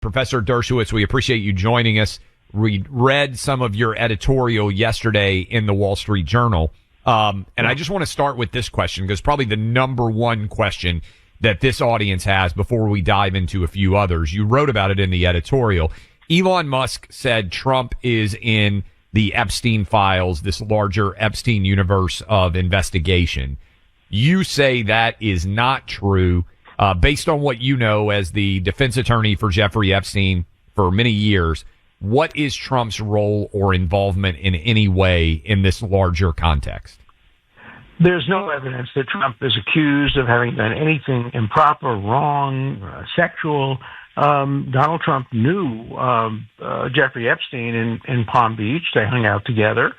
Professor Dershowitz, we appreciate you joining us. We read some of your editorial yesterday in the Wall Street Journal. And I just want to start with this question because probably the number one question that this audience has before we dive into a few others. You wrote about it in the editorial. Elon Musk said Trump is in the Epstein files, this larger Epstein universe of investigation. You say that is not true. Based on what you know as the defense attorney for Jeffrey Epstein for many years, what is Trump's role or involvement in any way in this larger context? There's no evidence that Trump is accused of having done anything improper, wrong, sexual. Donald Trump knew Jeffrey Epstein in Palm Beach. They hung out together.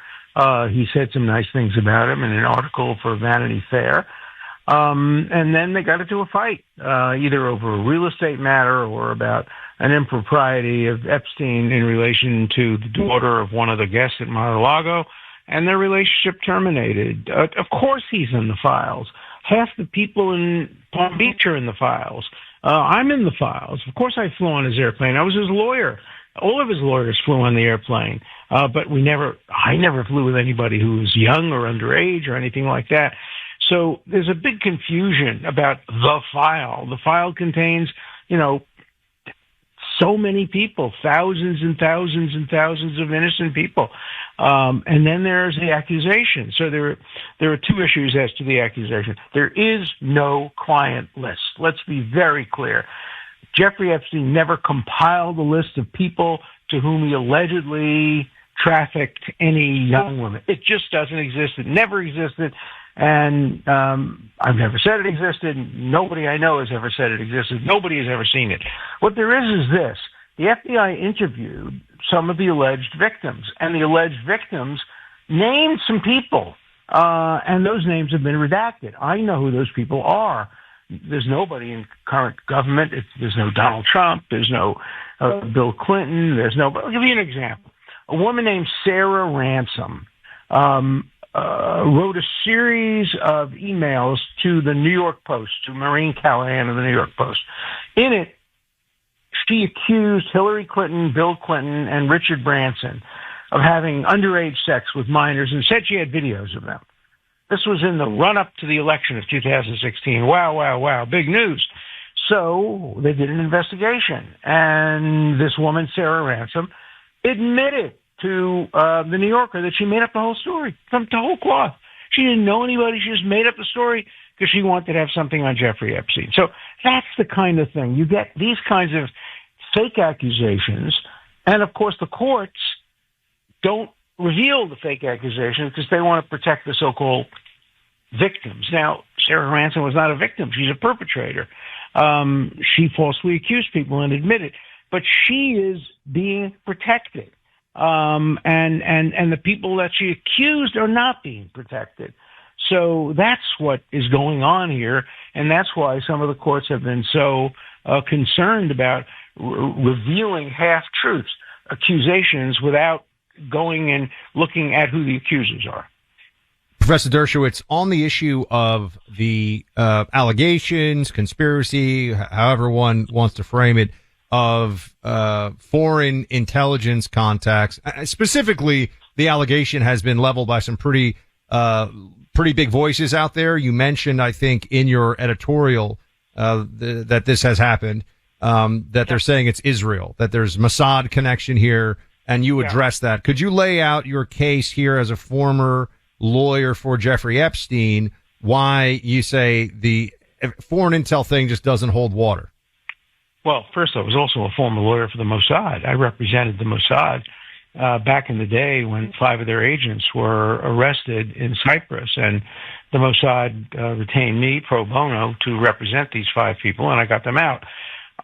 He said some nice things about him in an article for Vanity Fair. And then they got into a fight, either over a real estate matter or about an impropriety of Epstein in relation to the daughter of one of the guests at Mar-a-Lago, and their relationship terminated. Of course he's in the files. Half the people in Palm Beach are in the files. I'm in the files. Of course I flew on his airplane. I was his lawyer. All of his lawyers flew on the airplane. But I never flew with anybody who was young or underage or anything like that. So there's a big confusion about the file. The file contains, so many people, thousands and thousands and thousands of innocent people. And then there's the accusation. So there are two issues as to the accusation. There is no client list. Let's be very clear. Jeffrey Epstein never compiled a list of people to whom he allegedly trafficked any young women. It just doesn't exist. It never existed. And I've never said it existed. Nobody I know has ever said it existed. Nobody has ever seen it. What there is this. The FBI interviewed some of the alleged victims, and the alleged victims named some people, and those names have been redacted. I know who those people are. There's nobody in current government. There's no Donald Trump. There's no Bill Clinton. I'll give you an example. A woman named Sarah Ransom wrote a series of emails to the New York Post, to Maureen Callahan of the New York Post. In it, she accused Hillary Clinton, Bill Clinton, and Richard Branson of having underage sex with minors and said she had videos of them. This was in the run-up to the election of 2016. Wow, wow, wow, big news. So they did an investigation, and this woman, Sarah Ransom, admitted to the New Yorker that she made up the whole story from the whole cloth. She didn't know anybody. She just made up the story because she wanted to have something on Jeffrey Epstein. So that's the kind of thing. You get these kinds of fake accusations, and of course the courts don't reveal the fake accusations because they want to protect the so-called victims. Now, Sarah Ransom was not a victim. She's a perpetrator. She falsely accused people and admitted, but she is being protected. And the people that she accused are not being protected. So that's what is going on here, and that's why some of the courts have been so concerned about revealing half-truths, accusations, without going and looking at who the accusers are. Professor Dershowitz, on the issue of the allegations, conspiracy, however one wants to frame it, of foreign intelligence contacts, specifically the allegation has been leveled by some pretty big voices out there. You mentioned, I think, in your editorial that this has happened, that they're saying it's Israel, that there's Mossad connection here, and you address that. Could you lay out your case here as a former lawyer for Jeffrey Epstein, why you say the foreign intel thing just doesn't hold water? Well, first, I was also a former lawyer for the Mossad. I represented the Mossad back in the day when 5 of their agents were arrested in Cyprus, and the Mossad retained me pro bono to represent these 5 people, and I got them out.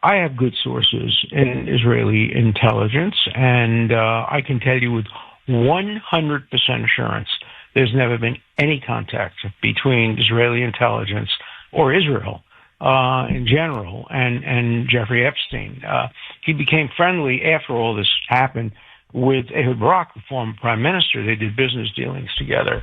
I have good sources in Israeli intelligence, and I can tell you with 100% assurance there's never been any contact between Israeli intelligence or Israel in general and Jeffrey Epstein. He became friendly after all this happened with Ehud Barak, the former prime minister. They did business dealings together.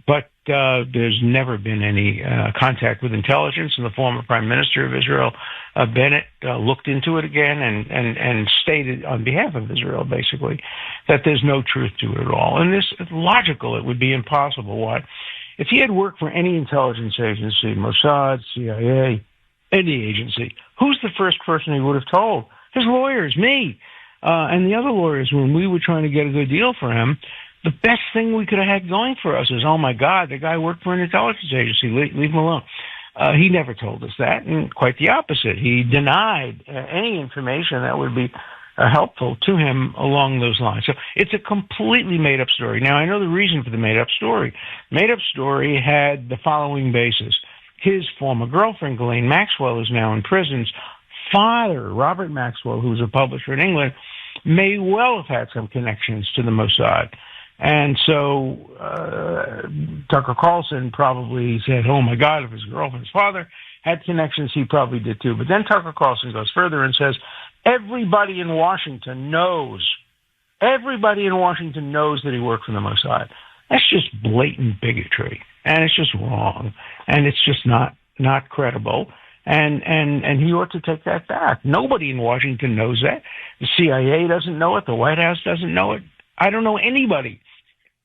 But there's never been any contact with intelligence, and the former Prime Minister of Israel, Bennett, looked into it again and stated on behalf of Israel, basically, that there's no truth to it at all. And this is logical. It would be impossible. Why? If he had worked for any intelligence agency, Mossad, CIA, any agency, who's the first person he would have told? His lawyers, me, and the other lawyers, when we were trying to get a good deal for him. The best thing we could have had going for us is, oh my God, the guy worked for an intelligence agency. Leave him alone. He never told us that, and quite the opposite. He denied any information that would be helpful to him along those lines. So it's a completely made-up story. Now, I know the reason for the made-up story. Made-up story had the following basis. His former girlfriend, Ghislaine Maxwell, is now in prison. Father, Robert Maxwell, who was a publisher in England, may well have had some connections to the Mossad. And so Tucker Carlson probably said, oh, my God, if his girlfriend's father had connections, he probably did too. But then Tucker Carlson goes further and says, everybody in Washington knows that he worked for the Mossad. That's just blatant bigotry, and it's just wrong, and it's just not credible. And he ought to take that back. Nobody in Washington knows that. The CIA doesn't know it. The White House doesn't know it. I don't know anybody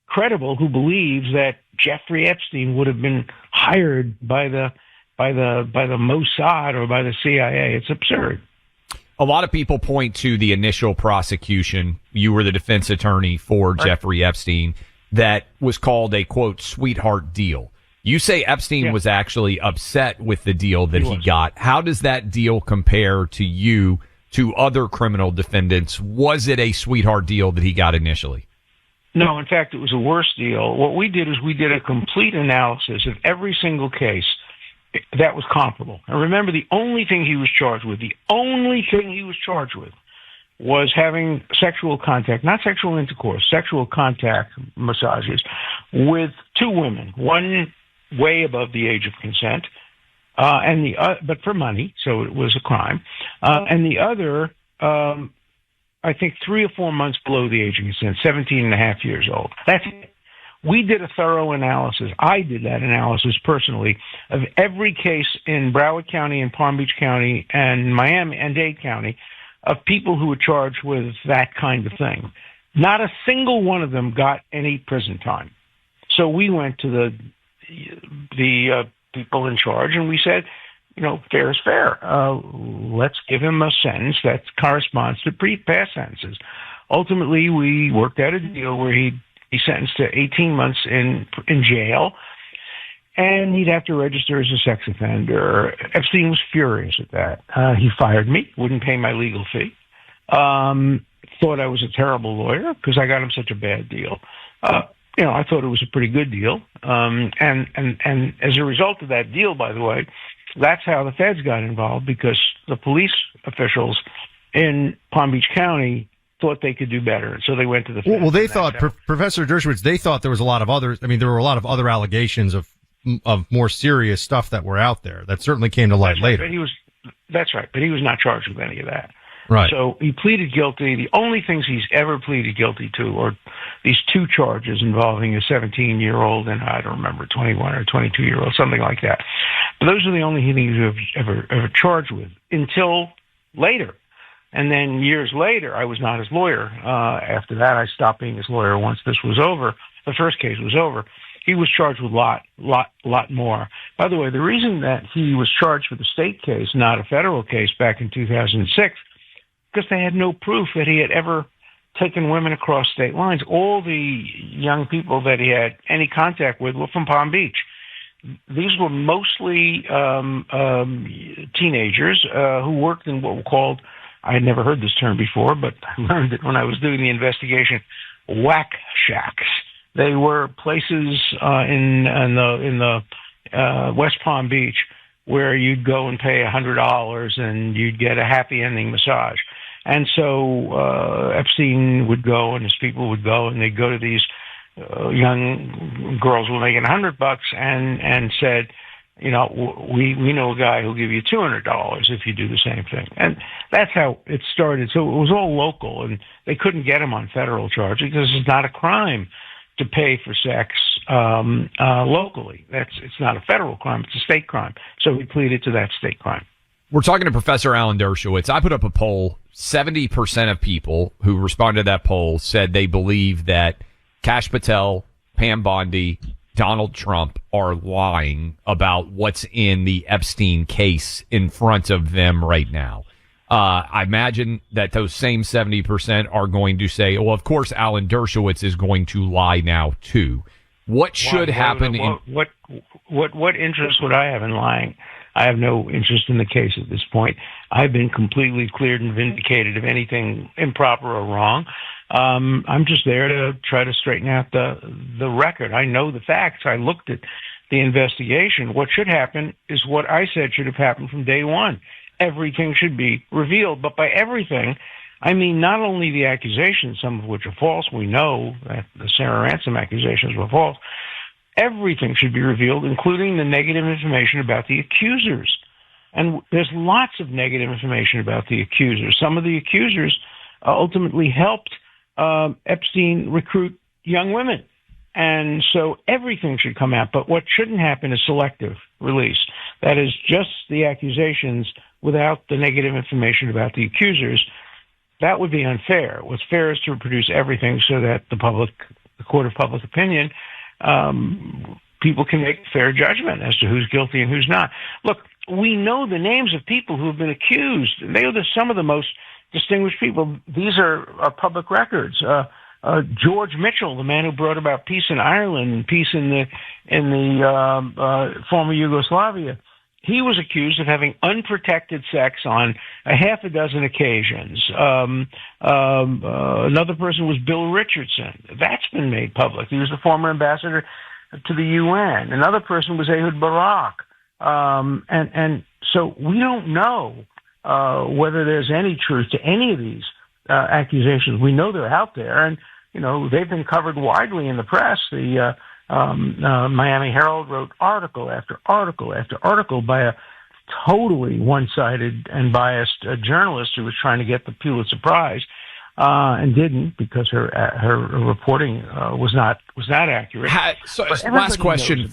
credible who believes that Jeffrey Epstein would have been hired by the Mossad or by the CIA. It's absurd. A lot of people point to the initial prosecution. You were the defense attorney for Jeffrey Epstein. That was called a, quote, sweetheart deal. You say Epstein was actually upset with the deal that he got. How does that deal compare to you, to other criminal defendants? Was it a sweetheart deal that he got initially? No, in fact, it was a worse deal. What we did is we did a complete analysis of every single case that was comparable. And remember, the only thing he was charged with was having sexual contact, not sexual intercourse, sexual contact massages with two women, one way above the age of consent, but for money, so it was a crime, and the other, I think 3 or 4 months below the age of consent, 17 and a half years old. That's it. We did a thorough analysis. I did that analysis personally of every case in Broward County and Palm Beach County and Miami and Dade County of people who were charged with that kind of thing. Not a single one of them got any prison time. So we went to the people in charge and we said, fair is fair. Let's give him a sentence that corresponds to pre-past sentences. Ultimately, we worked out a deal where he'd be sentenced to 18 months in jail, and he'd have to register as a sex offender. Epstein was furious at that. He fired me, wouldn't pay my legal fee, thought I was a terrible lawyer because I got him such a bad deal. I thought it was a pretty good deal. And as a result of that deal, by the way, that's how the feds got involved, because the police officials in Palm Beach County thought they could do better. So they went to the feds. Well, they thought, Professor Dershowitz, they thought there was a lot of others. I mean, there were a lot of other allegations of more serious stuff that were out there that certainly came to light later. That's right. But he was not charged with any of that. Right. So he pleaded guilty. The only things he's ever pleaded guilty to are these two charges involving a 17-year-old and I don't remember, 21 or 22-year-old, something like that. But those are the only things he's ever charged with until later. And then years later, I was not his lawyer. After that, I stopped being his lawyer once this was over. The first case was over. He was charged with a lot more. By the way, the reason that he was charged with a state case, not a federal case, back in 2006, because they had no proof that he had ever taken women across state lines. All the young people that he had any contact with were from Palm Beach. These were mostly teenagers who worked in what were called, I had never heard this term before, but I learned it when I was doing the investigation, whack shacks. They were places in the West Palm Beach where you'd go and pay $100 and you'd get a happy ending massage. And so Epstein would go and his people would go and they'd go to these young girls who were making $100 and said, we know a guy who'll give you $200 if you do the same thing. And that's how it started. So it was all local, and they couldn't get him on federal charges because it's not a crime to pay for sex locally. It's not a federal crime; it's a state crime. So he pleaded to that state crime. We're talking to Professor Alan Dershowitz. I put up a poll. 70% of people who responded to that poll said they believe that Kash Patel, Pam Bondi, Donald Trump are lying about what's in the Epstein case in front of them right now. I imagine that those same 70% are going to say, well, of course, Alan Dershowitz is going to lie now, too. What should happen? What interest would I have in lying? I have no interest in the case at this point. I've been completely cleared and vindicated of anything improper or wrong. I'm just there to try to straighten out the record. I know the facts. I looked at the investigation. What should happen is what I said should have happened from day one. Everything should be revealed. But by everything, I mean not only the accusations, some of which are false. We know that the Sarah Ransom accusations were false. Everything should be revealed, including the negative information about the accusers. And there's lots of negative information about the accusers. Some of the accusers ultimately helped Epstein recruit young women. And so everything should come out. But what shouldn't happen is selective release. That is just the accusations without the negative information about the accusers. That would be unfair. What's fair is to produce everything so that the court of public opinion, people can make a fair judgment as to who's guilty and who's not. Look, we know the names of people who have been accused. They are some of the most distinguished people. These are public records. George Mitchell, the man who brought about peace in Ireland and peace in the former Yugoslavia, he was accused of having unprotected sex on a half a dozen occasions. Another person was Bill Richardson. That's been made public. He was the former ambassador to the UN. Another person was Ehud Barak. And so we don't know whether there's any truth to any of these accusations. We know they're out there, and they've been covered widely in the press. The Miami Herald wrote article after article after article by a totally one-sided and biased journalist who was trying to get the Pulitzer Prize and didn't, because her reporting was not accurate. Last question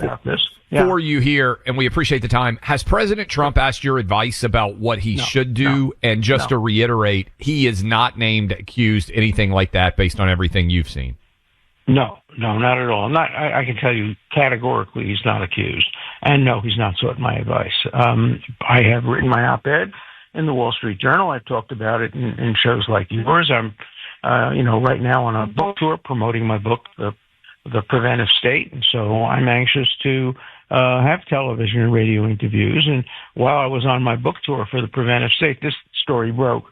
for you here, and we appreciate the time. Has President Trump asked your advice about what he should do? And just to reiterate, he is not named, accused, anything like that, based on everything you've seen. No, not at all. I can tell you categorically he's not accused. And no, he's not sought my advice. I have written my op-ed in the Wall Street Journal. I've talked about it in shows like yours. I'm, right now on a book tour promoting my book, The Preventive State. And so I'm anxious to have television and radio interviews. And while I was on my book tour for The Preventive State, this story broke.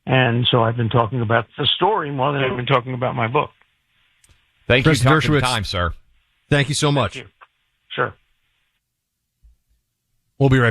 And so I've been talking about the story more than I've been talking about my book. Thank you for Dershowitz, the time, sir. Thank you so much. Thank you. Sure. We'll be right back.